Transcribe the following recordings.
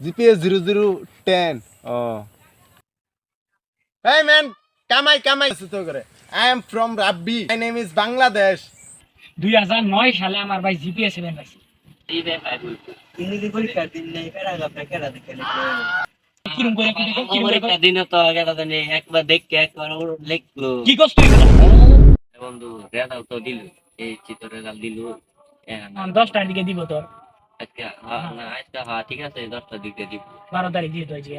GPA 0010. Oh. Hey man, Kamai. I am from Rabbi. My name is Bangladesh. 2009 সালে আমার ভাই GPA 7 পাইছে। ইংরেজি পরীক্ষার দিন নেই প্যারাগ্রাফটা কেডা দেখে লিখে কিরম করে পরীক্ষার দিনে তো কেডা জানি একবার দেখকে একবার ওর লিখলো কি কষ্ট হইলো? বন্ধু রেজাল্ট তো দিল এই চিত্র রেজাল্ট দিল আমি 10টার দিকে দিব তোর। আজকে হ্যাঁ না আজকে হ্যাঁ ঠিক আছে 10টার দিকে দিব 12 তারিখ দিয়ে তো আজকে।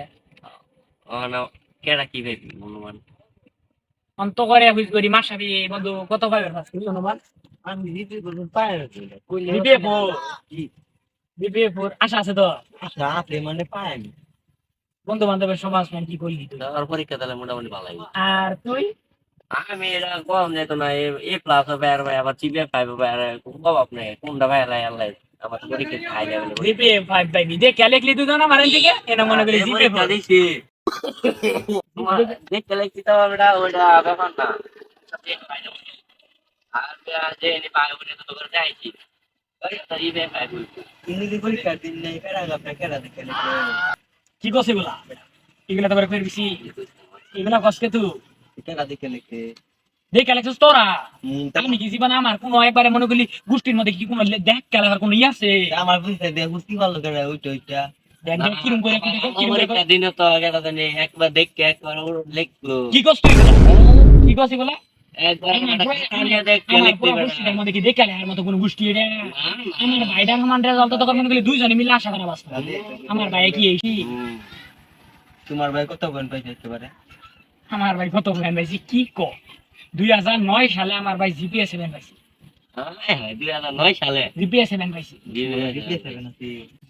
না কেডা কি ভাবি অনুমান অন্ত করে হুইজ করি মাসাবি বন্ধু কত পাবে ফার্স্ট কি অনুমান? আমি দিতে বলবো পায় কইলে জিপিএ 4। জিপিএ 4 আশা আছে তো? আচ্ছা আপনি মানে পায় আমি বন্ধু বান্ধবের সমাজ মান কি করলি তুই? আর পরীক্ষা তাহলে মোটামুটি ভালো লাগে আর তুই? আমি এটা কম যেত না এ প্লাস হবে আর ভাই আবার জিপিএ 5 হবে আর কম আপনি কোনটা ভাই আল্লাহ আল্লাহ আমার পরীক্ষা হাই লেভেলে জিপিএ 5 পাইবি দে কে লিখলি তুই না মারেন থেকে এনা মনে করি জিপিএ 4 দিছি দেখতে লাগছি তো আমরা ওটা ব্যাপার না আর যে এনে পায় ওটা তো করে যাইছি জিপিএ 5 ইংরেজি পরীক্ষার দিন নেই প্যারাগ্রাফটা কেডা দেখে লিখে কি কস এগুলা? এগুলা তো করে দিছি। এগুলা কসকে তুই কেডা দেখে লিখে দেখ আলেক্সস তোরা আমি কি জীবন আমার কোন একবারে মনে করলি গোষ্ঠীর মধ্যে কি কোন দেখ খেলার কোন ইয়ে আছে? আমার বুঝতে দে বুঝতে ভালো করে ওইটা ওইটা দেখ দেখ কিরম করে পরীক্ষা দিনে তো কেডা জানি একবার দেখকে একবার ওর লিখলো কি কস তুই এগুলা? কি কস এগুলা? একবার দেখতে আমার লিখতে পুরো গোষ্ঠীর মধ্যে কি দেখে আর মতো কোন গোষ্ঠী এটা? আমার ভাইটার সমান রেজাল্ট তো তখন মনে করলি দুইজনে মিলে আশা করা বাস্তব। আমার ভাই কি এই তোমার ভাই কত পয়েন্ট পাইছে একেবারে আমার ভাই কত পয়েন্ট পাইছি কি ক? 2009 সালে আমার ভাই জিপিএ 7 পাইছে। হ্যাঁ 2009 সালে জিপিএ 7 পাইছে।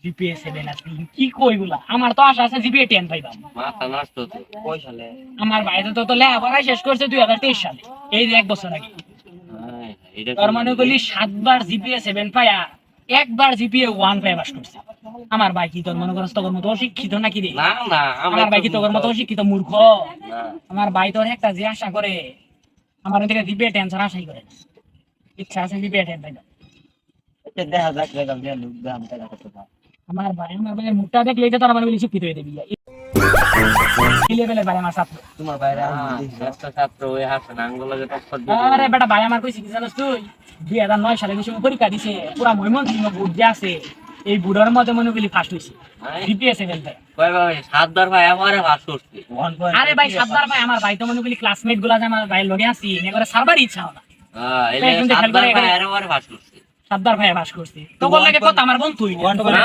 জিপিএ 7 আছে কি কইগুলা? আমার তো আশা আছে জিপিএ 10 পাইবাম। মাথা নষ্ট তো কয় সালে আমার ভাই তো লেখাপড়া শেষ করছে 2023 সালে, এই যে 1 বছর আগে। এটা তার মানে কইলি 7 বার জিপিএ 7 পায়া একবার জিপিএ 1 পায়া পাস করছে। আমার ভাই কি তোর মনে করছ তোর মতো অশিক্ষিত নাকি রে? না না আমার ভাই কি তোর মতো অশিক্ষিত মূর্খ? না আমার ভাই তোর একটা যে আশা করে আমার থেকে জিপিএ 10 ছাড়া আশাই করে না। ইচ্ছা আছে জিপিএ 10 পাইবা। এটা দেখা যাক রেজাল্ট দিয়ে লোক দাম টাকা কত পায় আমার ভাই মুখটা দেখলেই তো তার মানে বলি শিক্ষিত হয়ে দেবি। এই লেভেলের ভাই আমার ছাত্র। তোমার বাইরে শ্রেষ্ঠ ছাত্র ওই হাসান আঙ্গুলকে টক্কর দিয়ে আরে বেটা ভাই আমার কইছি কি জানিস তুই? 2009 সালে যে সময় পরীক্ষা দিছে পুরা ময়মনসিংহ বুট যে আছে এই বুড়ার মধ্যে মনে করি ফার্স্ট হইছে জিপিএ 7 ভাই। কয় ভাই 7 বার ভাই আমারে পাস করছে আরে ভাই 7 বার ভাই আমার ভাই তো মনে করি ক্লাসমেট গুলা যে আমার ভাই লগে আছি এবারে সার্ভার ইচ্ছা হলো না। হ্যাঁ এলে 7 বার ভাই আমারে পাস করছে 7 বার ভাই পাস করছে তো বল লাগে কত আমার বন্ধু তুই না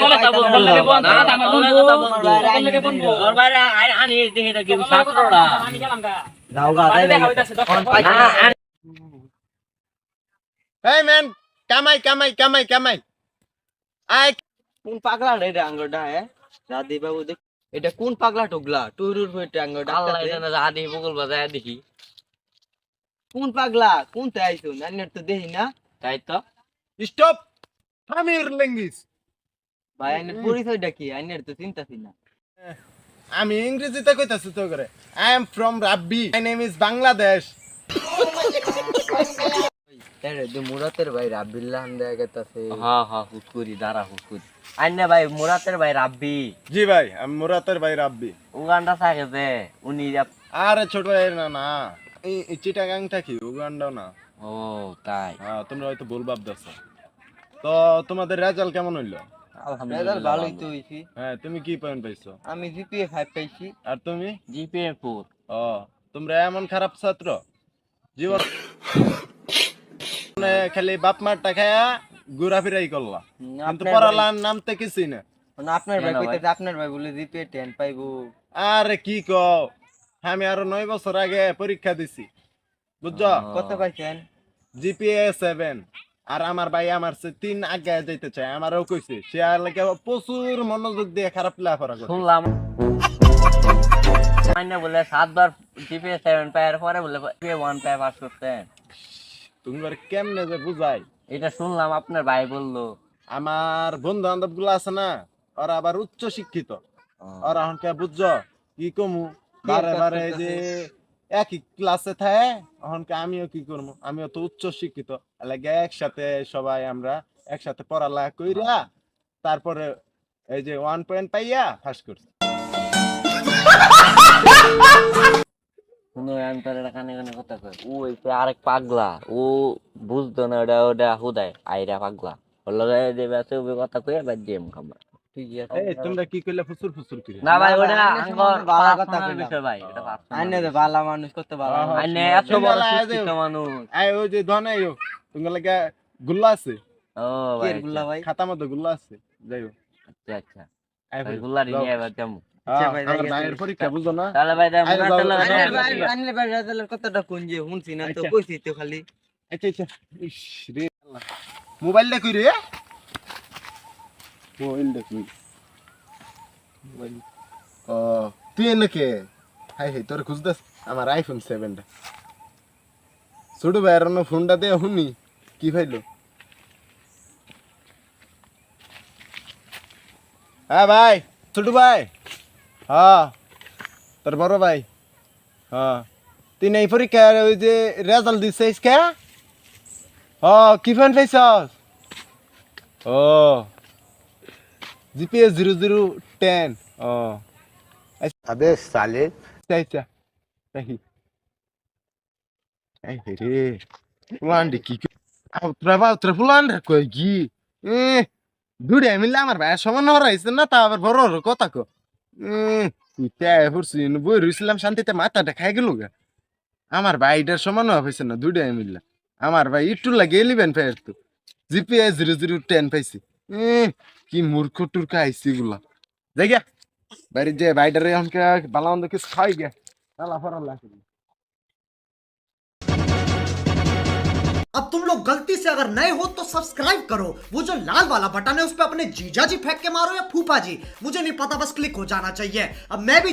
বল লাগে বন্ধু আমার বন্ধু ওর বাইরে আনি দেখে এটা কি ছাত্ররা আমি গেলাম গা যাও গা দেখা হইতাছে Hey man, Kamai. I কোন পাগলা রে ডাঙ্গটা দাদি বাবু দেখ এটা কোন পাগলা টুগলা টুরুর হয়ে ডাঙ্গটা আল্লাহ জানে দাদি বগল বাজায় দেখি কোন পাগলা কোন তে আইছো নান্নের তো দেখি না তাই তো stop. Tamir Lengis. ভাই আইনের পরিচয়টা কি আইনের তো চিন্তা ছিল না আমি ইংরেজিতে কইতাছি তো করে। I am from Rabbi. My name is Bangladesh. আরে দে মুরাতের ভাই রাব্বিল্লাহ হামদা গেতাছে হ্যাঁ হ্যাঁ হুকুরি দাঁড়া হুকুরি আইনে ভাই মুরাতের ভাই রাব্বি জি ভাই, আমি মুরাতের ভাই রাব্বি। উগান্ডা থাকে যে উনি আরে ছোট ভাই না এই চিটাগাং থাকি উগান্ডাও না। ও তাই হ্যাঁ তোমরা হয়তো ভুল ভাবতেছ। তো তোমাদের রেজাল্ট কেমন হইলো? আলহামদুলিল্লাহ ভালোই তো হইছি হ্যাঁ তুমি কি পয়েন্ট পাইছো? আমি জিপিএ 5 পাইছি আর তুমি? জিপিএ 4 ও তোমরা এমন খারাপ ছাত্র জীবন খালি বাপ মার টাকায়া ঘোরাফেরাই করলা কিন্তু পড়ালার নামতে কিছুই না। আপনার ভাই কইতাছে আপনার ভাই বলে জিপিএ 10 পাইবো আরে কি কও, আমি আরো 9 বছর আগে পরীক্ষা দিছি বুঝছো। কত পাইছেন? জিপিএ 7 আর আমার ভাই আমার সে 3 আগে যাইতে চায়, আমারও কইছে সে আর লাগে প্রচুর মনোযোগ দিয়ে খারাপ লেখাপড়া করে। শুনলাম আইনা বলে 7 বার জিপিএ 7 পাওয়ার পরে বলে জিপিএ 1 পায় পাস করতেন তুমি কেমনে যে বুঝাই এটা শুনলাম আপনার ভাই বললো আমার বন্ধু বান্ধব গুলো আছে না ওরা আবার উচ্চ শিক্ষিত, ওরা এখন কে বুঝছো কি কমু বারে বারে যে একই ক্লাসে থাকে এখন আমিও কি করবো, আমিও তো উচ্চ শিক্ষিত লাগে একসাথে সবাই আমরা একসাথে পড়ালেখা কইরা তারপরে এই যে 1 পয়েন্ট পাইয়া ফার্স্ট করছে। শুনো অন্তরে কানে কানে কথা কয় ওই যে আরেক পাগলা ও বুঝতো না ওটা ওটা হুদায় আইরা পাগলা ওর লগে যে বেঁচে ওই কথা কয়ে বাদ দিয়ে খাবার ঠিক আছে এই তোমরা কি কইলা ফুসুর ফুসুর করে? না ভাই ওটা আইনের সম্বন্ধে ভালো কথা কইলাম। বিষয় ভাই এটা আইনে তো ভালো মানুষ করতে ভালো হ্যাঁ, মানুষ। আইনে এত বড় শিক্ষিত মানুষ আই ওই যে ধনে আইও তোমরা লাগা গুল্লা আছে, ও ভাই কে গুল্লা ভাই? খাতা মতো গুল্লা আছে, যাইও আচ্ছা আচ্ছা আই ভাই গুল্লা যাও। নিয়ে এবার যাবো আচ্ছা ভাই, আমার যাই ভাইয়ের গেছে। পরীক্ষা বুঝো না? তাহলে ভাই দেখ আইনে যাও, আইনের ভাই আইনে আইনের ভাই রাজালের কথাটা কোন যে শুনছি না তো আচ্ছা। কইছি তো খালি। আচ্ছা আচ্ছা ইস রে আল্লাহ, মোবাইলটা কই রে? মোবাইলটা কই? ও তুই এনেকে হাই হাই তোর খুঁজদাস আমার আইফোন 7টা ছোট ভাইয়ের অন্য ফোনটা দে হুনি কি ফাইলো? হ্যাঁ ভাই, ছোট ভাই, হ্যাঁ তোর বড় ভাই, হ্যাঁ তুই নেই পরীক্ষার ওই যে রেজাল্ট দিছিস কে? ও কি ফোন পাইছস? ও জিপিএস 0010 ও अबे साले আচ্ছা দেখি এই রে ফুলান্ডি কি উত্তরা ফুলান্ডা কই কি দুড়ে মিলে আমার ভাই সমান হরাইছে না তা আবার বড় বড় কথা কো তুই তাই ফুরছি বই রইছিলাম শান্তিতে মাথাটা খাই গেল গা আমার ভাইটার সমান হইছে না দুড়ে মিলে আমার ভাই একটু লাগে এলিবেন ফের তো জিপিএস 0010 পাইছি কি মূর্খ টুর্খ আইছি গুলা দেখে বাড়ির যে ভাইটারে আমাকে বালা মন্দ কিছু খাই গে আল্লাহ ফরাল্লাহ अब तुम लोग गलती से अगर नए हो तो सब्सक्राइब करो, वो जो लाल वाला बटन है उस पर अपने जीजा जी फेंक के मारो या फूफा जी, मुझे नहीं पता, बस क्लिक हो जाना चाहिए। अब मैं भी